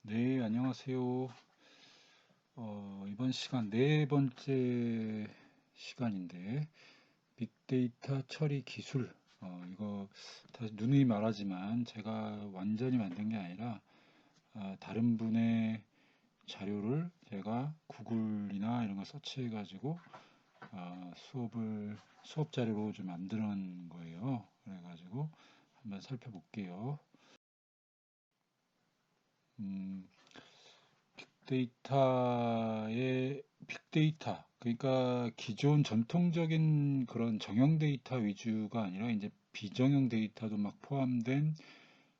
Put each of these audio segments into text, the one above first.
네, 안녕하세요. 이번 시간 네 번째 시간인데, 빅데이터 처리 기술. 이거 다시 누누이 말하지만 제가 완전히 만든 게 아니라, 다른 분의 자료를 제가 구글이나 이런 거 서치해가지고, 수업 자료로 좀 만들어 놓은 거예요. 그래가지고 한번 살펴볼게요. 음, 빅데이터, 그러니까 기존 전통적인 그런 정형 데이터 위주가 아니라 이제 비정형 데이터도 막 포함된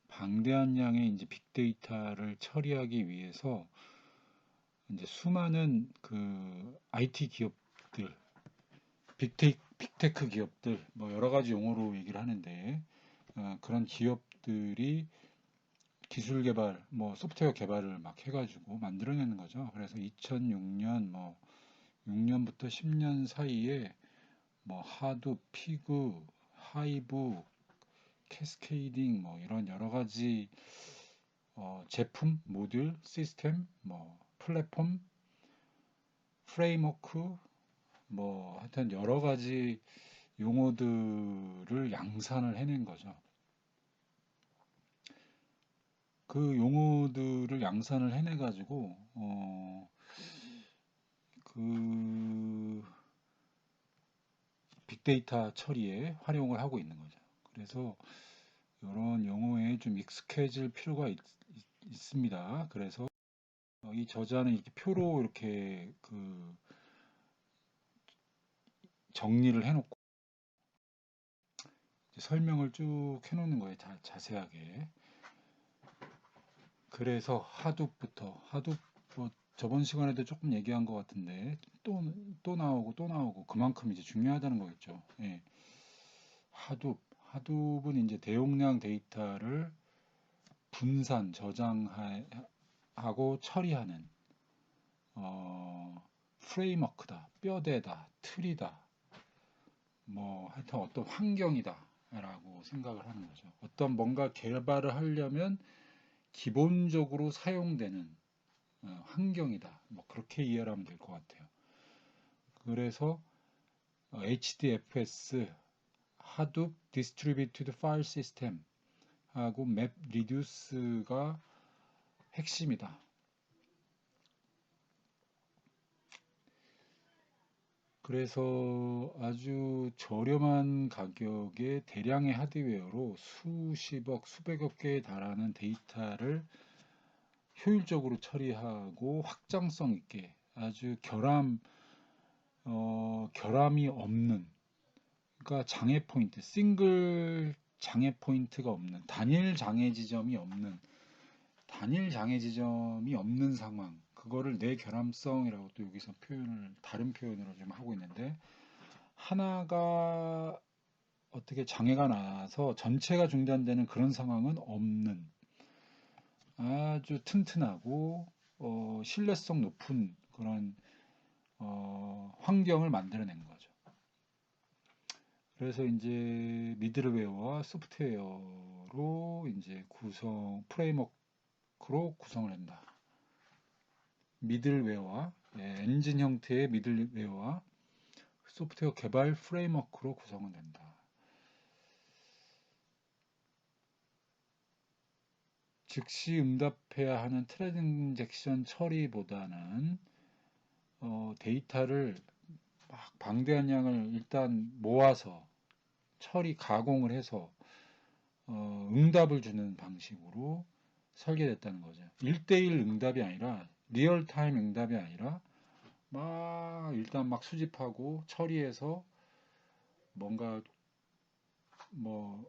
방대한 양의 이제 빅데이터를 처리하기 위해서 이제 수많은 그 IT 기업들, 빅테크 기업들, 뭐 여러 가지 용어로 얘기를 하는데, 그런 기업들이 기술 개발, 뭐 소프트웨어 개발을 막 해가지고 만들어내는 거죠. 그래서 2006년, 뭐 6년부터 10년 사이에 뭐 하도, 피그, 하이브, 캐스케이딩 뭐 이런 여러 가지 제품, 모듈, 시스템, 뭐 플랫폼, 프레임워크, 뭐 하여튼 여러 가지 용어들을 양산을 해낸 거죠. 그 용어들을 양산을 해내가지고 그 빅데이터 처리에 활용을 하고 있는 거죠. 그래서 이런 용어에 좀 익숙해질 필요가 있습니다. 그래서 이 저자는 이렇게 표로 이렇게 그 정리를 해놓고 설명을 쭉 해놓는 거예요. 자세하게. 그래서 하둡 뭐 저번 시간에도 조금 얘기한 것 같은데 또 나오고 또 나오고 그만큼 이제 중요하다는 거겠죠. 예. 하둡은 이제 대용량 데이터를 분산, 저장하고 처리하는 프레임워크다, 뼈대다, 틀이다, 뭐 하여튼 어떤 환경이다라고 생각을 하는 거죠. 어떤 뭔가 개발을 하려면 기본적으로 사용되는 환경이다. 뭐 그렇게 이해를 하면 될 것 같아요. 그래서 HDFS, Hadoop Distributed File System 하고 MapReduce가 핵심이다. 그래서 아주 저렴한 가격에 대량의 하드웨어로 수십억, 수백억 개에 달하는 데이터를 효율적으로 처리하고 확장성 있게 아주 결함이 없는, 그러니까 장애 포인트, 싱글 장애 포인트가 없는, 단일 장애 지점이 없는 상황, 그거를 내결함성이라고 또 여기서 다른 표현으로 좀 하고 있는데, 하나가 어떻게 장애가 나서 전체가 중단되는 그런 상황은 없는 아주 튼튼하고 신뢰성 높은 그런 환경을 만들어낸 거죠. 그래서 이제 미들웨어와 소프트웨어로 이제 프레임워크로 구성을 한다. 미들웨어와 엔진 형태의 미들웨어와 소프트웨어 개발 프레임워크로 구성은 된다. 즉시 응답해야 하는 트랜잭션 처리보다는 데이터를 막 방대한 양을 일단 모아서 가공을 해서 응답을 주는 방식으로 설계됐다는 거죠. 1대1 응답이 아니라 리얼타임 응답이 아니라 막 일단 막 수집하고 처리해서 뭔가 뭐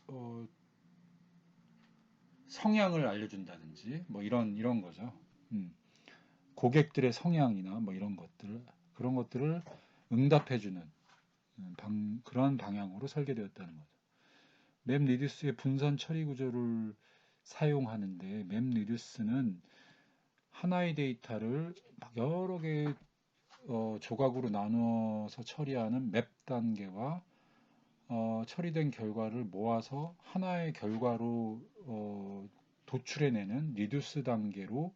어, 성향을 알려준다든지 뭐 이런 거죠. 음, 고객들의 성향이나 뭐 그런 것들을 응답해주는 그런 방향으로 설계되었다는 거죠. 맵리듀스의 분산 처리 구조를 사용하는데, 맵리듀스는 하나의 데이터를 막 여러 개의 조각으로 나누어서 처리하는 맵 단계와 처리된 결과를 모아서 하나의 결과로 도출해내는 리듀스 단계로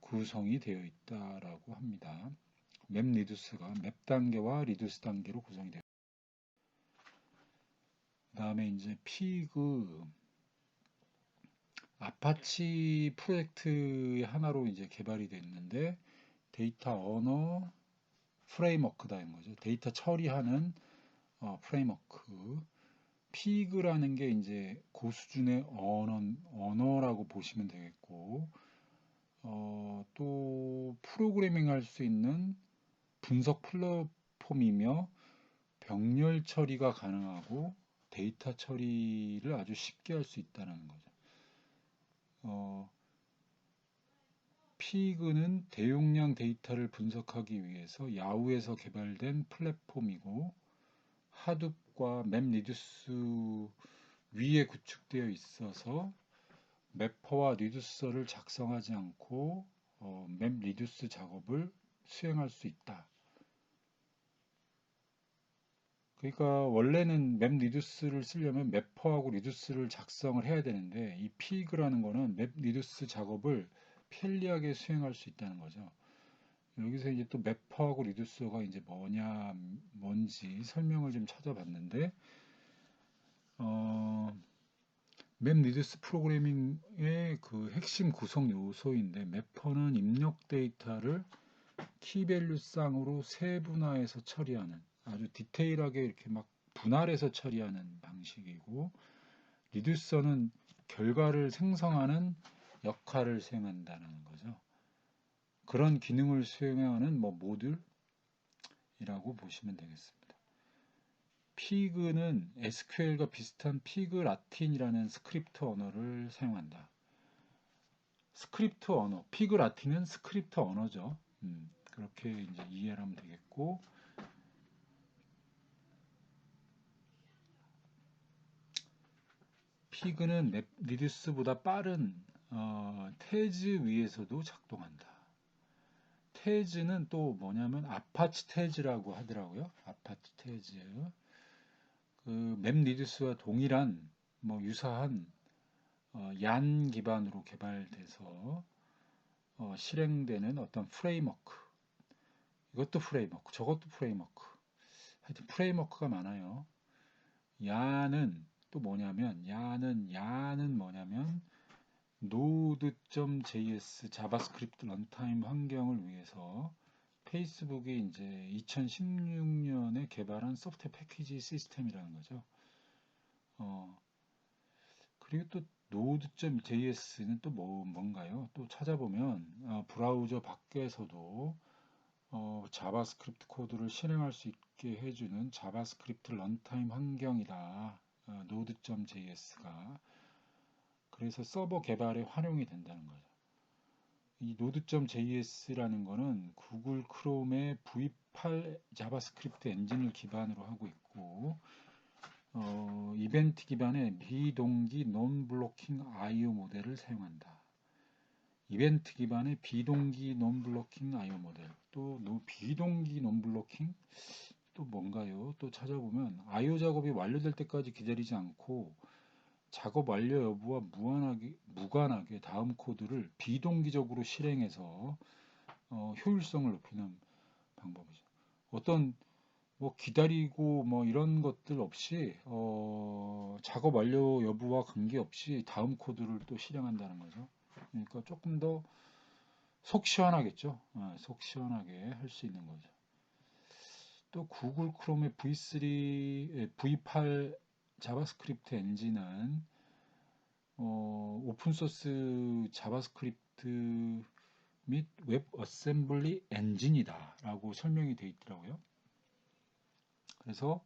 구성이 되어 있다라고 합니다. 맵 리듀스가 맵 단계와 리듀스 단계로 구성이 되어 있습니다. 그 다음에 이제 피그 아파치 프로젝트의 하나로 이제 개발이 됐는데 데이터 언어 프레임워크다는 거죠. 데이터 처리하는 프레임워크. 피그라는 게 이제 고수준의 언어라고 보시면 되겠고, 또 프로그래밍 할 수 있는 분석 플랫폼이며 병렬 처리가 가능하고 데이터 처리를 아주 쉽게 할 수 있다는 거죠. 피그는 대용량 데이터를 분석하기 위해서 야후에서 개발된 플랫폼이고 하둡과 맵리듀스 위에 구축되어 있어서 매퍼와 리듀서를 작성하지 않고 맵리듀스 작업을 수행할 수 있다. 그러니까 원래는 맵리듀스를 쓰려면 매퍼하고 리듀스를 작성을 해야 되는데 이 피그라는 거는 맵리듀스 작업을 편리하게 수행할 수 있다는 거죠. 여기서 이제 또 매퍼하고 리듀서가 이제 뭔지 설명을 좀 찾아봤는데 맵 리듀스 프로그래밍의 그 핵심 구성 요소인데 매퍼는 입력 데이터를 키밸류쌍으로 세분화해서 처리하는 아주 디테일하게 이렇게 막 분할해서 처리하는 방식이고 리듀서는 결과를 생성하는 역할을 수행한다는 거죠. 그런 기능을 수행하는 모듈이라고 보시면 되겠습니다. 피그는 SQL과 비슷한 피그 라틴이라는 스크립트 언어를 사용한다. 스크립트 언어, 피그 라틴은 스크립트 언어죠. 그렇게 이제 이해를 하면 되겠고, 피그는 맵리듀스보다 빠른 태즈 위에서도 작동한다. 태즈는 또 뭐냐면 아파치 태즈라고 하더라고요. 아파치 태즈. 그 맵리듀스와 동일한 유사한 얀 기반으로 개발돼서 실행되는 어떤 프레임워크. 이것도 프레임워크, 저것도 프레임워크. 하여튼 프레임워크가 많아요. 야는 또 뭐냐면 야는 뭐냐면 node.js 자바스크립트 런타임 환경을 위해서 페이스북이 이제 2016년에 개발한 소프트웨어 패키지 시스템이라는 거죠. 그리고 또 node.js는 또 뭔가요? 또 찾아보면 브라우저 밖에서도 자바스크립트 코드를 실행할 수 있게 해주는 자바스크립트 런타임 환경이다. node.js가 그래서 서버 개발에 활용이 된다는 거죠. 이 node.js라는 거는 구글 크롬의 V8 자바스크립트 엔진을 기반으로 하고 있고 이벤트 기반의 비동기 논블로킹 IO 모델을 사용한다. 이벤트 기반의 비동기 논블로킹 IO 모델. 또 비동기 논블로킹 또 뭔가요? 또 찾아보면 IO 작업이 완료될 때까지 기다리지 않고 작업 완료 여부와 무관하게 다음 코드를 비동기적으로 실행해서 효율성을 높이는 방법이죠. 어떤 기다리고 이런 것들 없이 작업 완료 여부와 관계없이 다음 코드를 또 실행한다는 거죠. 그러니까 조금 더 속 시원하겠죠. 속 시원하게 할 수 있는 거죠. 또 구글 크롬의 V8 자바스크립트 엔진은 오픈소스 자바스크립트 및 웹 어셈블리 엔진이다 라고 설명이 되어 있더라고요. 그래서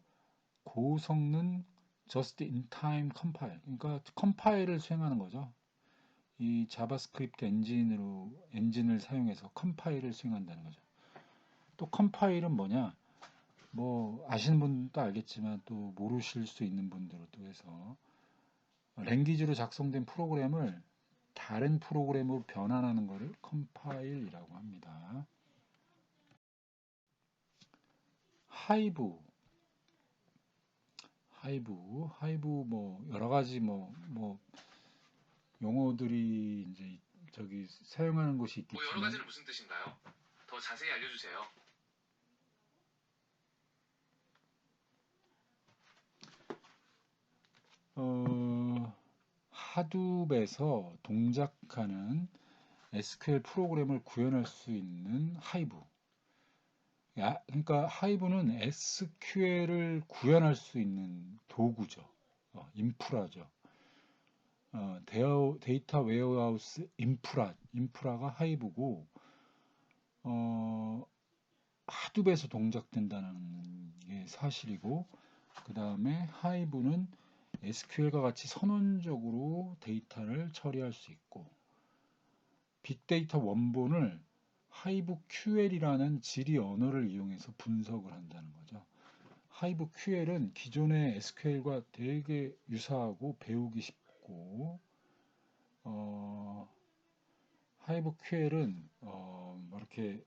고성능 just in time compile, 그러니까 컴파일을 수행하는 거죠. 이 자바스크립트 엔진을 사용해서 컴파일을 수행한다는 거죠. 또 컴파일은 뭐냐? 아시는 분도 알겠지만 또 모르실 수 있는 분들을 또 해서 랭귀지로 작성된 프로그램을 다른 프로그램으로 변환하는 것을 컴파일이라고 합니다. 하이브 여러 가지 용어들이 이제 저기 사용하는 것이 뭐 여러 있겠지만, 가지는 무슨 뜻인가요? 더 자세히 알려주세요. 하둡에서 동작하는 SQL 프로그램을 구현할 수 있는 하이브. 그러니까 하이브는 SQL을 구현할 수 있는 도구죠. 인프라죠. 데이터 웨어하우스 인프라가 하이브고, 하둡에서 동작된다는 게 사실이고, 그 다음에 하이브는 SQL과 같이 선언적으로 데이터를 처리할 수 있고, 빅데이터 원본을 하이브 QL이라는 질의 언어를 이용해서 분석을 한다는 거죠. 하이브 QL은 기존의 SQL과 되게 유사하고 배우기 쉽고, 하이브 QL은 이렇게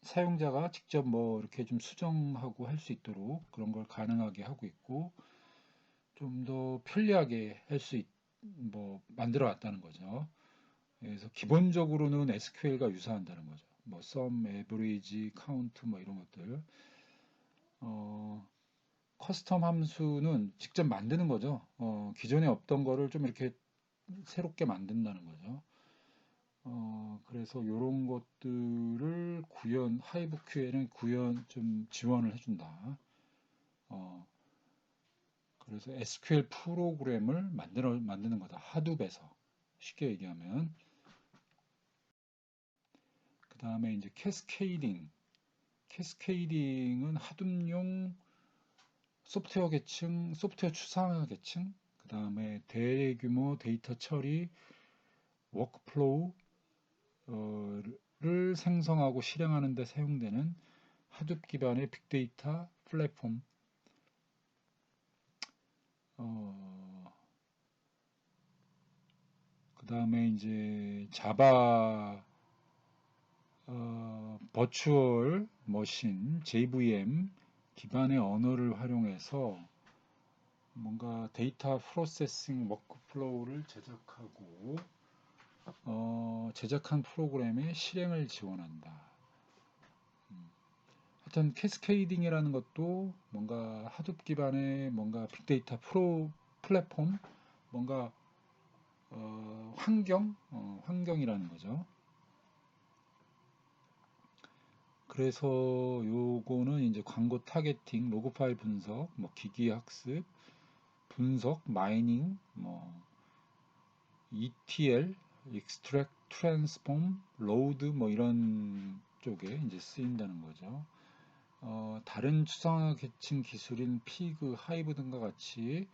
사용자가 직접 뭐 이렇게 좀 수정하고 할 수 있도록 그런 걸 가능하게 하고 있고, 좀 더 편리하게 뭐 만들어 왔다는 거죠. 그래서 기본적으로는 SQL과 유사한다는 거죠. 뭐 sum, average, count 뭐 이런 것들. 커스텀 함수는 직접 만드는 거죠. 기존에 없던 거를 좀 이렇게 새롭게 만든다는 거죠. 그래서 이런 것들을 하이브 QL은 좀 지원을 해준다. 그래서 SQL 프로그램을 만드는 거다. 하둡에서. 쉽게 얘기하면. 그 다음에 이제 캐스케이딩. 캐스케이딩은 하둡용 소프트웨어 계층, 소프트웨어 추상화 계층, 그 다음에 대규모 데이터 처리, 워크플로우를 생성하고 실행하는 데 사용되는 하둡 기반의 빅데이터 플랫폼. 그 다음에 이제 자바 버추얼 머신 JVM 기반의 언어를 활용해서 뭔가 데이터 프로세싱 워크플로우를 제작하고 제작한 프로그램의 실행을 지원한다. 하여튼 캐스케이딩이라는 것도 뭔가 하둡 기반의 뭔가 빅데이터 플랫폼, 뭔가 환경이라는 거죠. 그래서 요거는 이제 광고 타겟팅, 로그 파일 분석, 뭐 기기 학습, 분석, 마이닝, 뭐 ETL, extract, transform, load 뭐 이런 쪽에 이제 쓰인다는 거죠. 다른 추상화 계층 기술인 피그, 하이브 등과 같이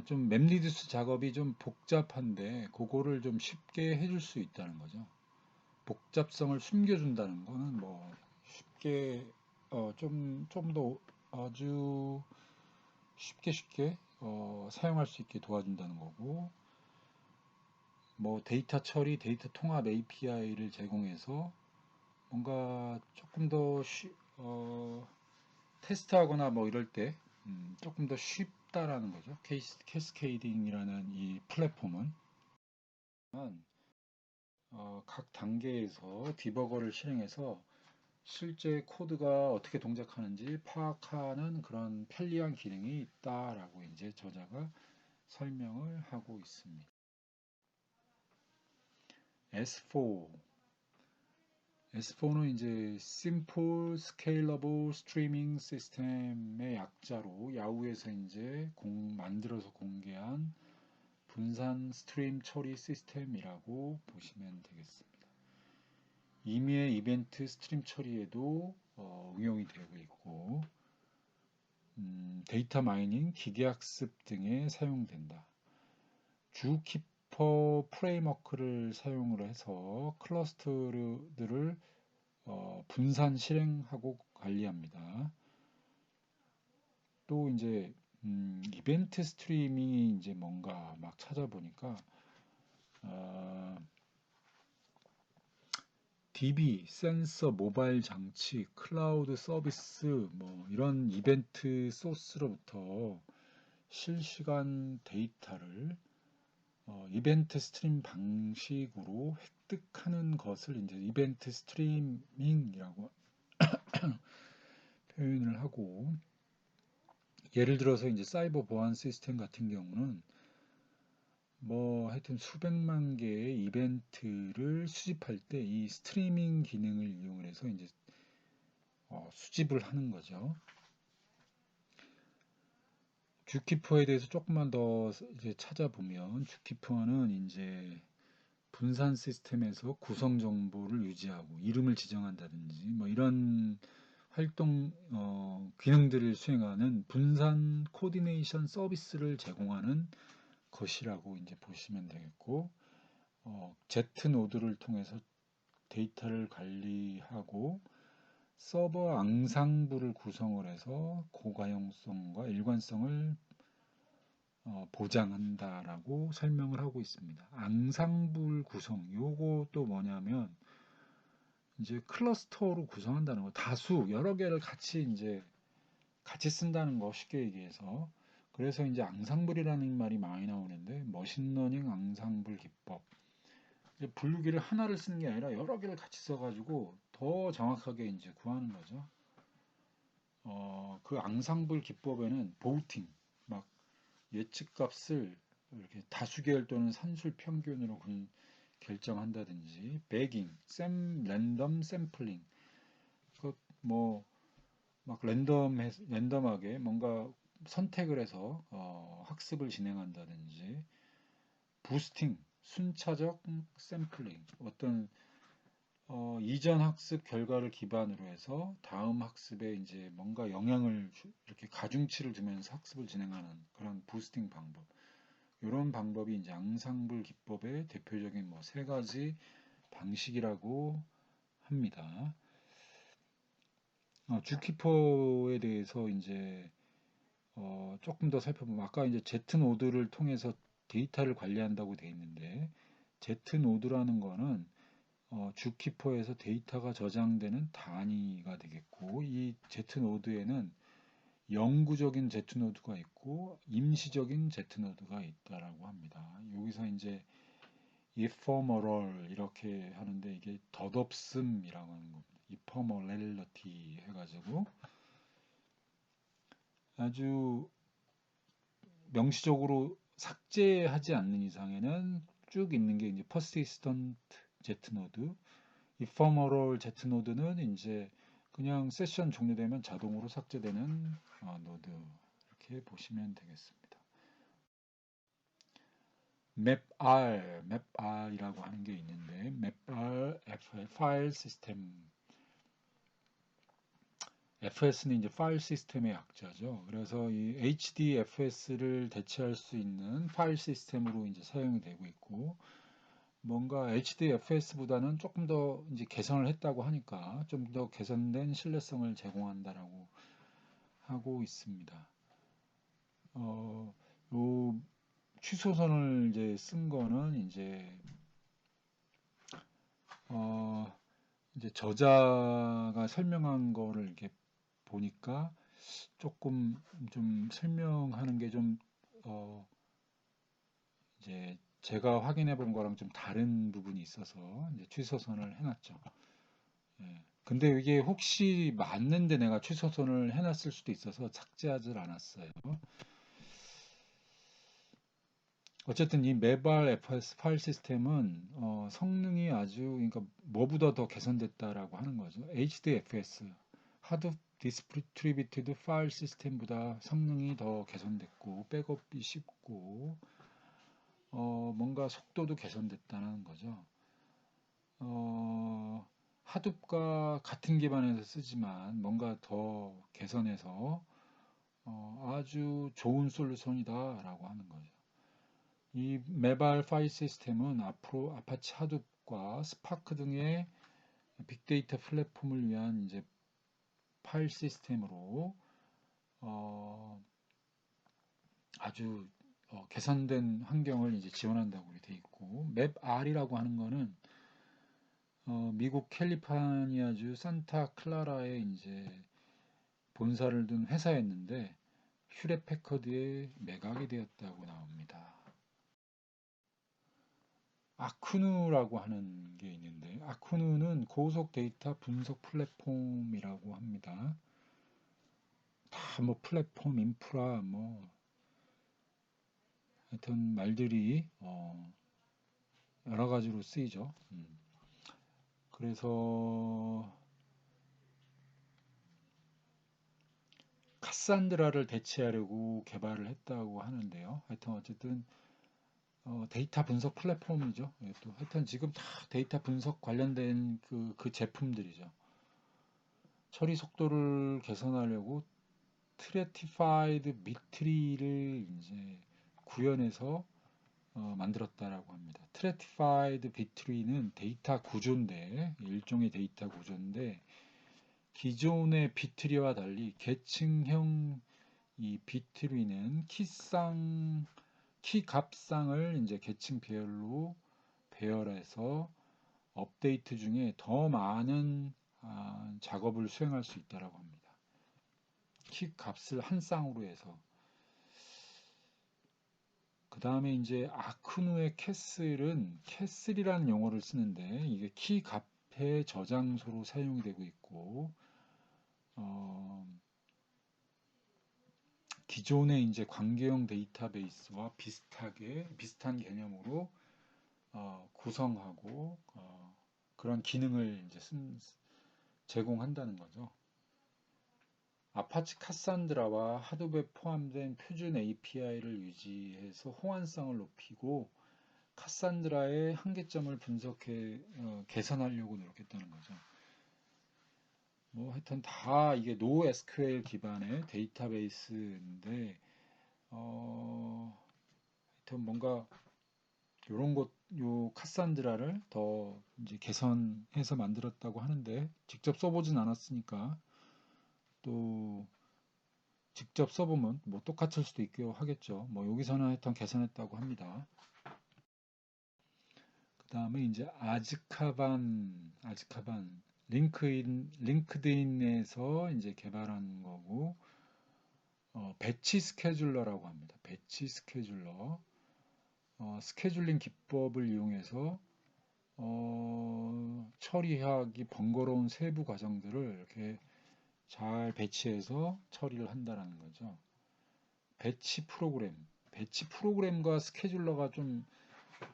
좀 맵리듀스 작업이 좀 복잡한데 그거를 좀 쉽게 해줄 수 있다는 거죠. 복잡성을 숨겨준다는 거는 뭐 쉽게 좀 더 아주 쉽게 사용할 수 있게 도와준다는 거고, 뭐 데이터 처리, 데이터 통합 API를 제공해서 뭔가 조금 더 테스트하거나 뭐 이럴 때 조금 더 쉽다라는 거죠. 캐스케이딩이라는 이 플랫폼은 각 단계에서 디버거를 실행해서 실제 코드가 어떻게 동작하는지 파악하는 그런 편리한 기능이 있다라고 이제 저자가 설명을 하고 있습니다. S4. S4는 이제 Simple Scalable Streaming System의 약자로 야후에서 이제 만들어서 공개한 분산 스트림 처리 시스템이라고 보시면 되겠습니다. 임의의 이벤트 스트림 처리에도 응용이 되고 있고, 데이터 마이닝, 기계학습 등에 사용된다. 주키퍼 프레임워크를 사용을 해서 클러스터들을 분산 실행하고 관리합니다. 또 이제 이벤트 스트리밍이 이제 뭔가 막 찾아보니까 DB, 센서, 모바일 장치, 클라우드 서비스 뭐 이런 이벤트 소스로부터 실시간 데이터를 이벤트 스트림 방식으로 획득하는 것을 이제 이벤트 스트리밍이라고 표현을 하고, 예를 들어서 이제 사이버 보안 시스템 같은 경우는 뭐 하여튼 수백만 개의 이벤트를 수집할 때 이 스트리밍 기능을 이용해서 이제 수집을 하는 거죠. 줍키퍼에 대해서 조금만 더 이제 찾아보면, 줍키퍼는 이제 분산 시스템에서 구성 정보를 유지하고 이름을 지정한다든지 뭐 이런 활동 기능들을 수행하는 분산 코디네이션 서비스를 제공하는 것이라고 이제 보시면 되겠고, Z 노드를 통해서 데이터를 관리하고 서버 앙상블을 구성을 해서 고가용성과 일관성을 보장한다라고 설명을 하고 있습니다. 앙상블 구성, 요거 또 뭐냐면 이제 클러스터로 구성한다는 거, 다수 여러 개를 같이 쓴다는 거, 쉽게 얘기해서. 그래서 이제 앙상블이라는 말이 많이 나오는데, 머신러닝 앙상블 기법, 이제 분류기를 하나를 쓰는 게 아니라 여러 개를 같이 써가지고 더 정확하게 이제 구하는 거죠. 그 앙상블 기법에는 보우팅, 막 예측값을 이렇게 다수계열 또는 산술 평균으로 결정한다든지, 배깅, 랜덤 샘플링, 뭐 막 랜덤하게 뭔가 선택을 해서 학습을 진행한다든지, 부스팅, 순차적 샘플링, 어떤 이전 학습 결과를 기반으로 해서 다음 학습에 이제 뭔가 이렇게 가중치를 두면서 학습을 진행하는 그런 부스팅 방법. 이런 방법이 이제 앙상블 기법의 대표적인 뭐 세 가지 방식이라고 합니다. 줍키퍼에 대해서 이제 조금 더 살펴보면, 아까 이제 Z 노드를 통해서 데이터를 관리한다고 되어 있는데, Z 노드라는 거는 줍키퍼에서 데이터가 저장되는 단위가 되겠고, 이 Z 노드에는 영구적인 Z 노드가 있고 임시적인 Z 노드가 있다라고 합니다. 여기서 이제 ephemeral 이렇게 하는데, 이게 덧없음이라고 하는 겁니다. ephemerality 해가지고 아주 명시적으로 삭제하지 않는 이상에는 쭉 있는 게 이제 persistent Z 노드, ephemeral Z 노드는 이제 그냥 세션 종료되면 자동으로 삭제되는 노드, 이렇게 보시면 되겠습니다. mapR이라고 하는 게 있는데, mapR 파일 시스템, FS는 이제 파일 시스템의 약자죠. 그래서 이 HDFS를 대체할 수 있는 파일 시스템으로 이제 사용이 되고 있고, 뭔가 HDFS보다는 조금 더 이제 개선을 했다고 하니까 좀 더 개선된 신뢰성을 제공한다라고 하고 있습니다. 요 취소선을 이제 쓴 거는 이제 저자가 설명한 거를 이렇게 보니까 조금 좀 설명하는 게 좀 이제 제가 확인해 본 거랑 좀 다른 부분이 있어서 이제 취소선을 해놨죠. 예. 근데 이게 혹시 맞는데 내가 취소선을 해놨을 수도 있어서 삭제하지 않았어요. 어쨌든 이 메발 FS 파일 시스템은 성능이 아주, 그러니까 뭐보다 더 개선됐다라고 하는 거죠. HDFS, 하드 디스트리뷰티드 파일 시스템보다 성능이 더 개선됐고, 백업이 쉽고, 뭔가 속도도 개선됐다는 거죠. 하둡과 같은 기반에서 쓰지만 뭔가 더 개선해서 아주 좋은 솔루션이다라고 하는 거죠. 이 메발 파일 시스템은 앞으로 아파치 하둡과 스파크 등의 빅데이터 플랫폼을 위한 이제 파일 시스템으로 아주 개선된 환경을 이제 지원한다고 되어 있고, 맵R이라고 하는 거는 미국 캘리포니아주 산타 클라라에 이제 본사를 둔 회사였는데 휴렛 패커드에 매각이 되었다고 나옵니다. 아쿠누라고 하는 게 있는데, 아쿠누는 고속 데이터 분석 플랫폼이라고 합니다. 다 뭐 플랫폼, 인프라, 뭐 하여튼 말들이 여러 가지로 쓰이죠. 그래서 카산드라를 대체하려고 개발을 했다고 하는데요. 하여튼 어쨌든 데이터 분석 플랫폼이죠. 예, 또 하여튼 지금 다 데이터 분석 관련된 그 제품들이죠. 처리 속도를 개선하려고 트레티파이드 비트리를 이제 구현해서 만들었다라고 합니다. 트레티파이드 비트리는 데이터 구조인데, 일종의 데이터 구조인데, 기존의 비트리와 달리 계층형 이 비트리는 키 값상을 이제 계층 배열로 배열해서 업데이트 중에 더 많은 작업을 수행할 수 있다라고 합니다. 키 값을 한 쌍으로 해서. 그 다음에 이제 아크누의 캐슬이라는 용어를 쓰는데, 이게 키 값의 저장소로 사용이 되고 있고, 기존의 이제 관계형 데이터베이스와 비슷한 개념으로 구성하고 그런 기능을 이제 제공한다는 거죠. 아파치 카산드라와 하드웹 포함된 표준 API를 유지해서 호환성을 높이고 카산드라의 한계점을 분석해 개선하려고 노력했다는 거죠. 뭐 하여튼 다 이게 NoSQL 기반의 데이터베이스인데 하여튼 뭔가 요 카산드라를 더 이제 개선해서 만들었다고 하는데 직접 써보진 않았으니까 또 직접 써보면 뭐 똑같을 수도 있고 하겠죠. 뭐 여기서는 하여튼 개선했다고 합니다. 그 다음에 이제 아즈카반 링크드인에서 이제 개발한 거고 배치 스케줄러라고 합니다. 배치 스케줄러 스케줄링 기법을 이용해서 처리하기 번거로운 세부 과정들을 이렇게 잘 배치해서 처리를 한다는 거죠. 배치 프로그램과 스케줄러가 좀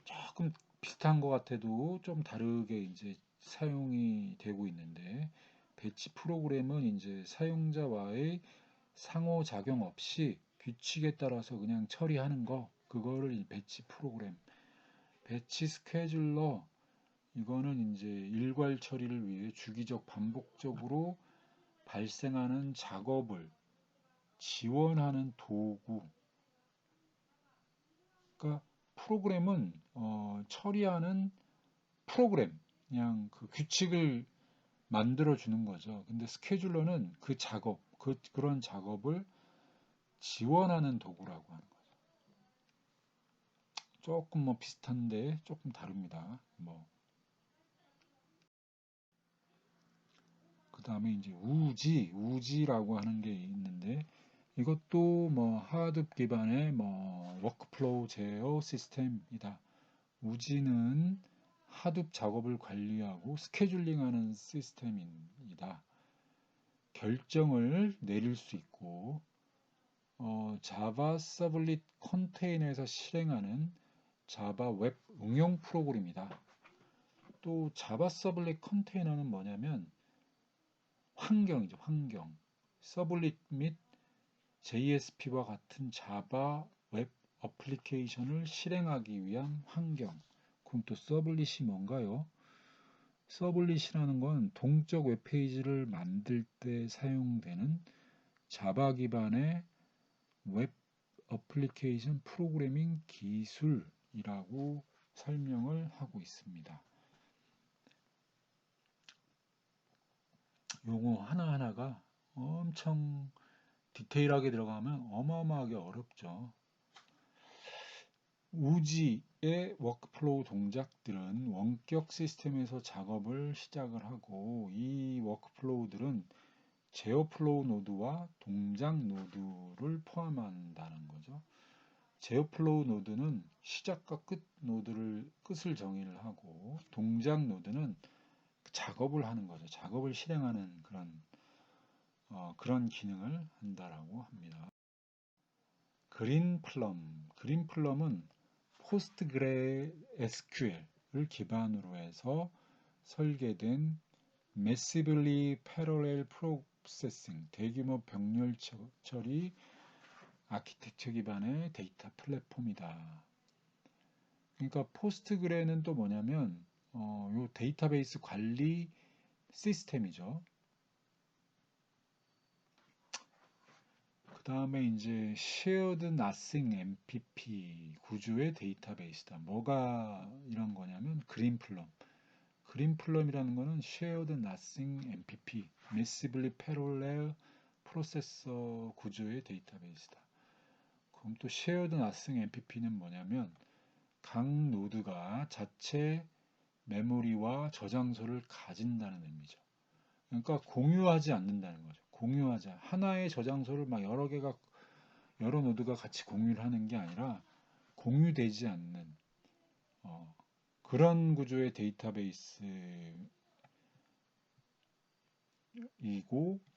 조금 비슷한 것 같아도 좀 다르게 이제 사용이 되고 있는데, 배치 프로그램은 이제 사용자와의 상호작용 없이 규칙에 따라서 그냥 처리하는 거, 그거를 배치 프로그램. 배치 스케줄러, 이거는 이제 일괄 처리를 위해 주기적 반복적으로 발생하는 작업을 지원하는 도구. 그러니까 프로그램은 처리하는 프로그램, 그냥 그 규칙을 만들어 주는 거죠. 근데 스케줄러는 그 작업, 그런 작업을 지원하는 도구라고 하는 거죠. 조금 뭐 비슷한데 조금 다릅니다. 뭐. 그 다음에 이제 우지라고 하는 게 있는데, 이것도 뭐 하둡 기반의 뭐 워크플로우 제어 시스템이다. 우지는 하둡 작업을 관리하고 스케줄링하는 시스템이다. 결정을 내릴 수 있고 자바 서블릿 컨테이너에서 실행하는 자바 웹 응용 프로그램이다. 또 자바 서블릿 컨테이너는 뭐냐면 환경이죠. 환경. 서블릿 및 JSP와 같은 자바 웹 어플리케이션을 실행하기 위한 환경. 그럼 또 서블릿이 뭔가요? 서블릿이라는 건 동적 웹페이지를 만들 때 사용되는 자바 기반의 웹 어플리케이션 프로그래밍 기술이라고 설명을 하고 있습니다. 용어 하나하나가 엄청 디테일하게 들어가면 어마어마하게 어렵죠. 우지의 워크플로우 동작들은 원격 시스템에서 작업을 시작을 하고, 이 워크플로우들은 제어플로우 노드와 동작 노드를 포함한다는 거죠. 제어플로우 노드는 시작과 끝 노드를 끝을 정의를 하고, 동작 노드는 작업을 하는 거죠. 작업을 실행하는 그런 기능을 한다라고 합니다. 그린플럼은 PostgreSQL을 기반으로 해서 설계된 Massively Parallel Processing 대규모 병렬 처리 아키텍처 기반의 데이터 플랫폼이다. 그러니까 포스트그레는 또 뭐냐면 요 데이터베이스 관리 시스템이죠. 그 다음에 이제 Shared Nothing MPP 구조의 데이터베이스다. 뭐가 이런 거냐면 그린플럼이라는 거는 Shared Nothing MPP Massively Parallel Processor 구조의 데이터베이스다. 그럼 또 Shared Nothing MPP는 뭐냐면 각 노드가 자체 메모리와 저장소를 가진다는 의미죠. 그러니까 공유하지 않는다는 거죠. 하나의 저장소를 막 여러 노드가 같이 공유를 하는 게 아니라 공유되지 않는 그런 구조의 데이터베이스이고,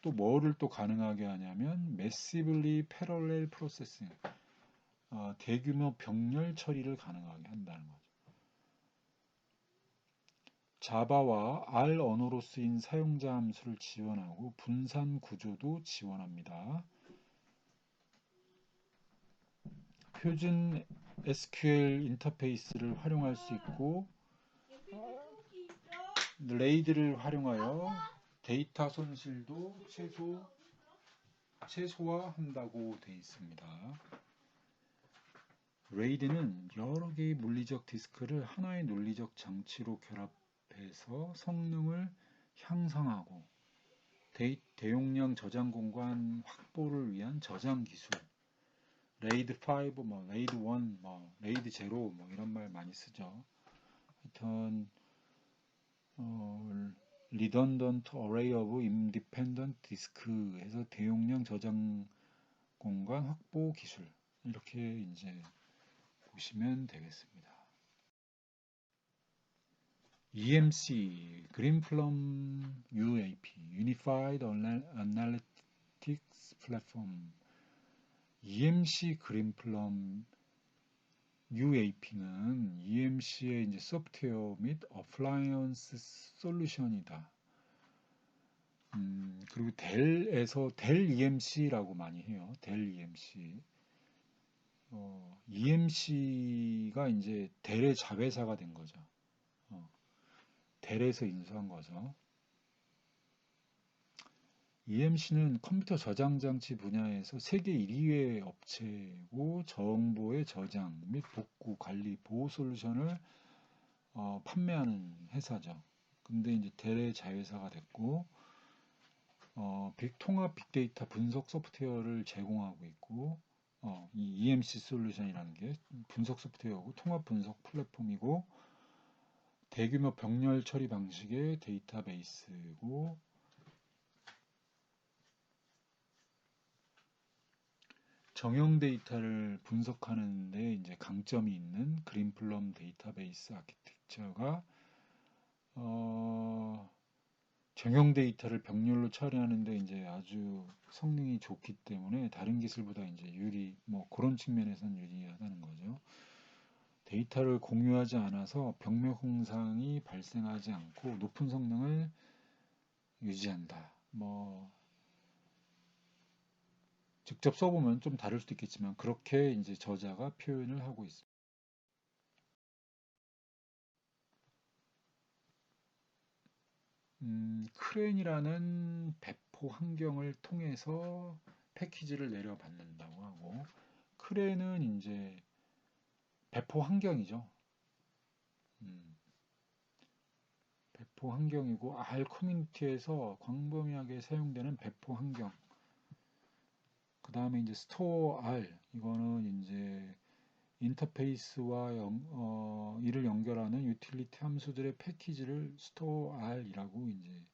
또 뭐를 또 가능하게 하냐면 Massively Parallel Processing 대규모 병렬 처리를 가능하게 한다는 거죠. 자바와 R 언어로 쓰인 사용자 함수를 지원하고 분산 구조도 지원합니다. 표준 SQL 인터페이스를 활용할 수 있고, 레이드를 활용하여 데이터 손실도 최소화한다고 되어 있습니다. 레이드는 여러 개의 물리적 디스크를 하나의 논리적 장치로 결합해서 성능을 향상하고 대용량 저장 공간 확보를 위한 저장 기술, 레이드 5, 레이드 1, 레이드 0 이런 말 많이 쓰죠. 하여튼 redundant array of independent disk에서 대용량 저장 공간 확보 기술, 이렇게 이제 보시면 되겠습니다. EMC, 그린플럼 UAP, Unified Analytics Platform. EMC 그린플럼 UAP는 EMC의 이제 소프트웨어 및 어플라이언스 솔루션이다. 그리고 델 EMC라고 많이 해요. 델 EMC. EMC가 이제 델의 자회사가 된 거죠. 델에서 인수한 거죠. EMC는 컴퓨터 저장 장치 분야에서 세계 1위의 업체고, 정보의 저장 및 복구, 관리, 보호 솔루션을 판매하는 회사죠. 근데 이제 델의 자회사가 됐고, 통합 빅데이터 분석 소프트웨어를 제공하고 있고, 이 EMC 솔루션이라는 게 분석 소프트웨어고 통합 분석 플랫폼이고, 대규모 병렬 처리 방식의 데이터베이스고, 정형 데이터를 분석하는 데 이제 강점이 있는 그린플럼 데이터베이스 아키텍처가 정형 데이터를 병렬로 처리하는데 이제 아주 성능이 좋기 때문에 다른 기술보다 이제 그런 측면에서는 유리하다는 거죠. 데이터를 공유하지 않아서 병력 홍상이 발생하지 않고 높은 성능을 유지한다. 직접 써보면 좀 다를 수도 있겠지만 그렇게 이제 저자가 표현을 하고 있습니다. 크랜이라는 배포 환경을 통해서 패키지를 내려받는다고 하고, 크랜은 이제 배포 환경이죠. 배포 환경이고, R 커뮤니티에서 광범위하게 사용되는 배포 환경. 그 다음에 이제 스토어 R, 이거는 이제 인터페이스와 이를 연결하는 유틸리티 함수들의 패키지를 스토어 R이라고 이제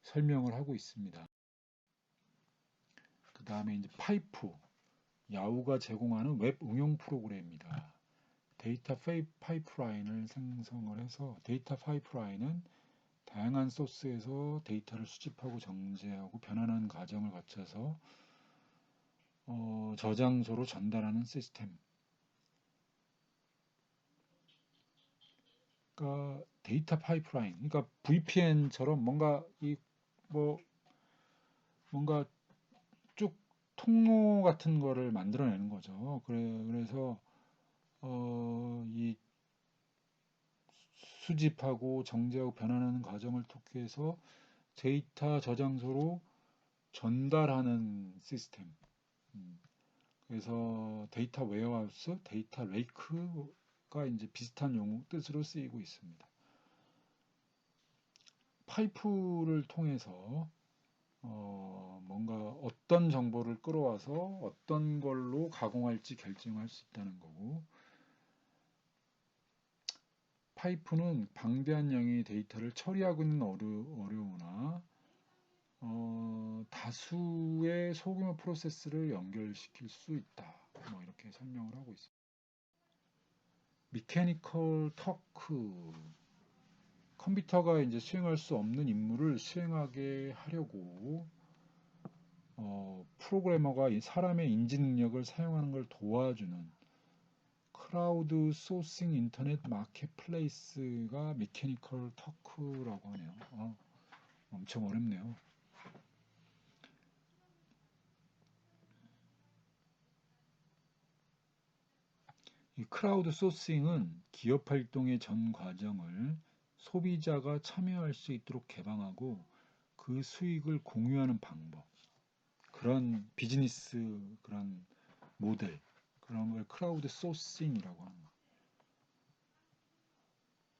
설명을 하고 있습니다. 그 다음에 이제 파이프, 야후가 제공하는 웹 응용 프로그램입니다. 데이터 파이프라인을 생성을 해서 데이터 파이프라인은 다양한 소스에서 데이터를 수집하고 정제하고 변환하는 과정을 거쳐서 저장소로 전달하는 시스템. 그러니까 데이터 파이프라인, 그러니까 VPN처럼 뭔가 쭉 통로 같은 거를 만들어내는 거죠. 그래서 이 수집하고 정제하고 변환하는 과정을 통해서 데이터 저장소로 전달하는 시스템. 그래서 데이터 웨어하우스, 데이터 레이크가 이제 비슷한 용어 뜻으로 쓰이고 있습니다. 파이프를 통해서 뭔가 어떤 정보를 끌어와서 어떤 걸로 가공할지 결정할 수 있다는 거고, 파이프는 방대한 양의 데이터를 처리하고는 어려우나 다수의 소규모 프로세스를 연결시킬 수 있다. 뭐 이렇게 설명을 하고 있습니다. 미케니컬 터크, 컴퓨터가 이제 수행할 수 없는 임무를 수행하게 하려고 프로그래머가 사람의 인지 능력을 사용하는 걸 도와주는 크라우드 소싱 인터넷 마켓플레이스가 미케니컬 터크라고 하네요. 엄청 어렵네요. 이 크라우드 소싱은 기업 활동의 전 과정을 소비자가 참여할 수 있도록 개방하고 그 수익을 공유하는 방법, 그런 비즈니스 그런 모델, 그런 걸 크라우드 소싱이라고 하는 거예요.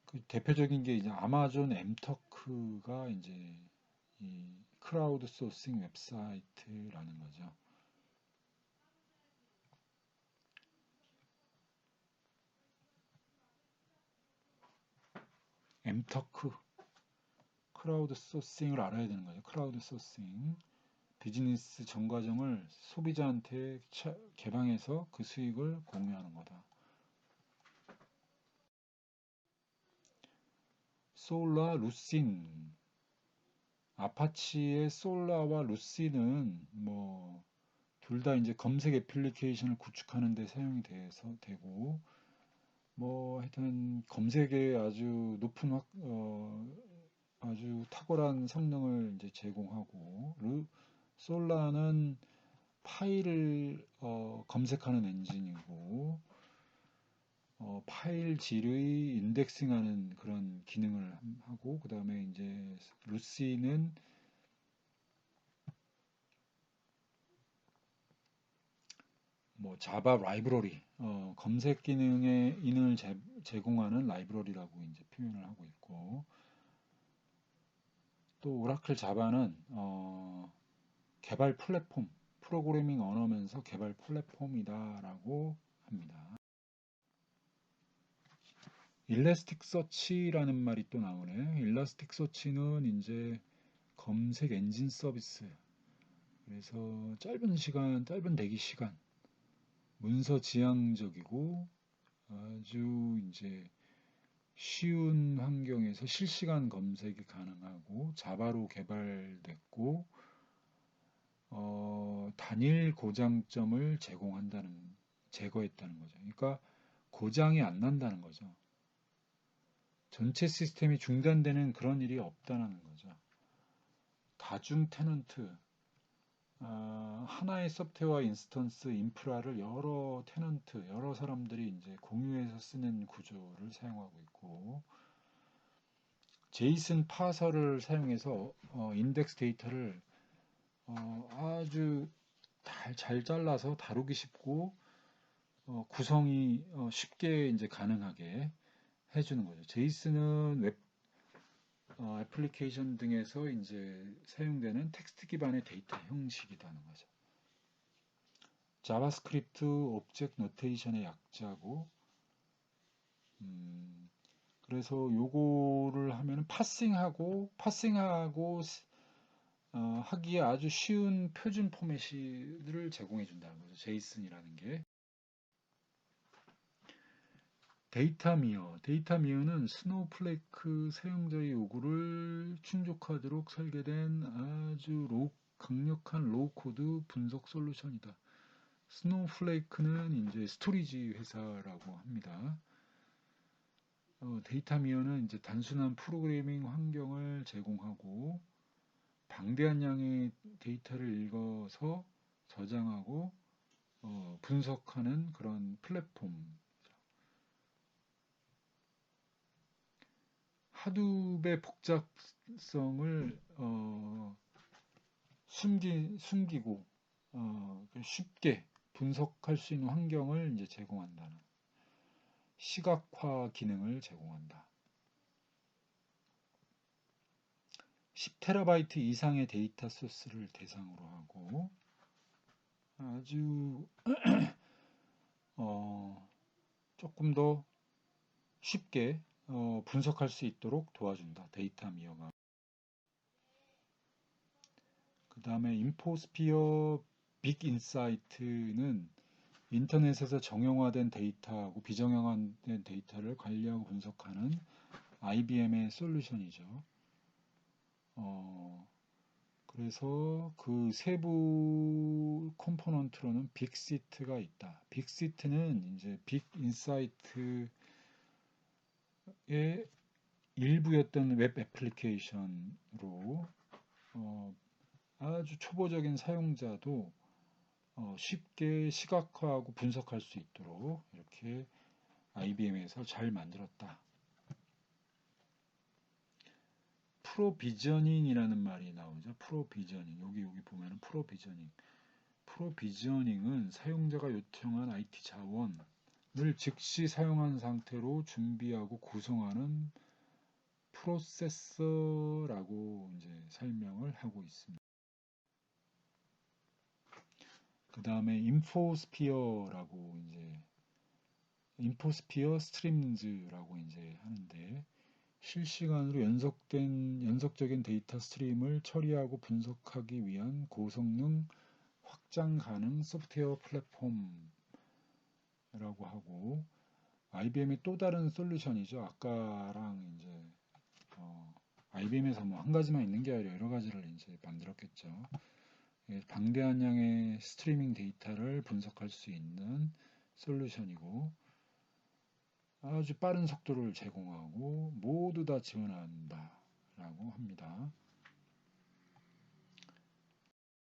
그 대표적인 게 이제 아마존 엠터크가 이제 이 크라우드 소싱 웹사이트라는 거죠. 엠터크, 크라우드 소싱을 알아야 되는 거죠. 크라우드 소싱. 비즈니스 전 과정을 소비자한테 개방해서 그 수익을 공유하는 거다. 솔라, 루신. 아파치의 솔라와 루시는 뭐 둘 다 이제 검색 애플리케이션을 구축하는 데 사용이 되고, 뭐 하여튼 검색에 아주 높은 아주 탁월한 성능을 이제 제공하고, 솔라는 파일을 검색하는 엔진이고, 파일질의 인덱싱하는 그런 기능을 하고, 그 다음에 이제 루시는 뭐 자바 라이브러리, 검색 기능을 제공하는 라이브러리라고 이제 표현을 하고 있고, 또 오라클 자바는 개발 플랫폼, 프로그래밍 언어면서 개발 플랫폼이다라고 합니다. 일라스틱 서치라는 말이 또 나오네. 일라스틱 서치는 이제 검색 엔진 서비스. 그래서 짧은 대기 시간, 문서 지향적이고 아주 이제 쉬운 환경에서 실시간 검색이 가능하고 자바로 개발됐고 단일 고장점을 제거했다는 거죠. 그러니까 고장이 안 난다는 거죠. 전체 시스템이 중단되는 그런 일이 없다는 거죠. 다중 테넌트, 하나의 소프트웨어 인스턴스 인프라를 여러 테넌트, 여러 사람들이 이제 공유해서 쓰는 구조를 사용하고 있고, 제이슨 파서를 사용해서 인덱스 데이터를 아주 잘 잘라서 다루기 쉽고 구성이 쉽게 이제 가능하게 해주는 거죠. 제이슨은 웹 애플리케이션 등에서 이제 사용되는 텍스트 기반의 데이터 형식이라는 거죠. 자바스크립트 오브젝트 노테이션의 약자고, 그래서 요거를 하면 파싱하고 하기에 아주 쉬운 표준 포맷을 제공해 준다는 거죠. 제이슨이라는 게. 데이터 미어는 스노우플레이크 사용자의 요구를 충족하도록 설계된 아주 강력한 로우 코드 분석 솔루션이다. 스노우플레이크는 이제 스토리지 회사라고 합니다. 데이터 미어는 이제 단순한 프로그래밍 환경을 제공하고 방대한 양의 데이터를 읽어서 저장하고 분석하는 그런 플랫폼. 하둡의 복잡성을 숨기고 쉽게 분석할 수 있는 환경을 이제 제공한다는 시각화 기능을 제공한다. 10TB 이상의 데이터 소스를 대상으로 하고 아주 조금 더 쉽게 분석할 수 있도록 도와준다. 데이터 미어가. 그 다음에 인포스피어 빅 인사이트는 인터넷에서 정형화된 데이터하고 비정형화된 데이터를 관리하고 분석하는 IBM의 솔루션이죠. 그래서 그 세부 컴포넌트로는 빅시트가 있다. 빅시트는 이제 빅 인사이트의 일부였던 웹 애플리케이션으로 아주 초보적인 사용자도 쉽게 시각화하고 분석할 수 있도록 이렇게 IBM에서 잘 만들었다. 프로비저닝이라는 말이 나오죠. 프로비저닝. 여기 보면은 프로비저닝. 프로비저닝은 사용자가 요청한 IT 자원을 즉시 사용한 상태로 준비하고 구성하는 프로세서라고 이제 설명을 하고 있습니다. 그 다음에 인포스피어 스트림즈라고 이제 하는데 실시간으로 연속적인 데이터 스트림을 처리하고 분석하기 위한 고성능 확장 가능 소프트웨어 플랫폼이라고 하고 IBM의 또 다른 솔루션이죠. 아까랑 이제 IBM에서 뭐 한 가지만 있는 게 아니라 여러 가지를 이제 만들었겠죠. 방대한 양의 스트리밍 데이터를 분석할 수 있는 솔루션이고 아주 빠른 속도를 제공하고 모두 다 지원한다 라고 합니다.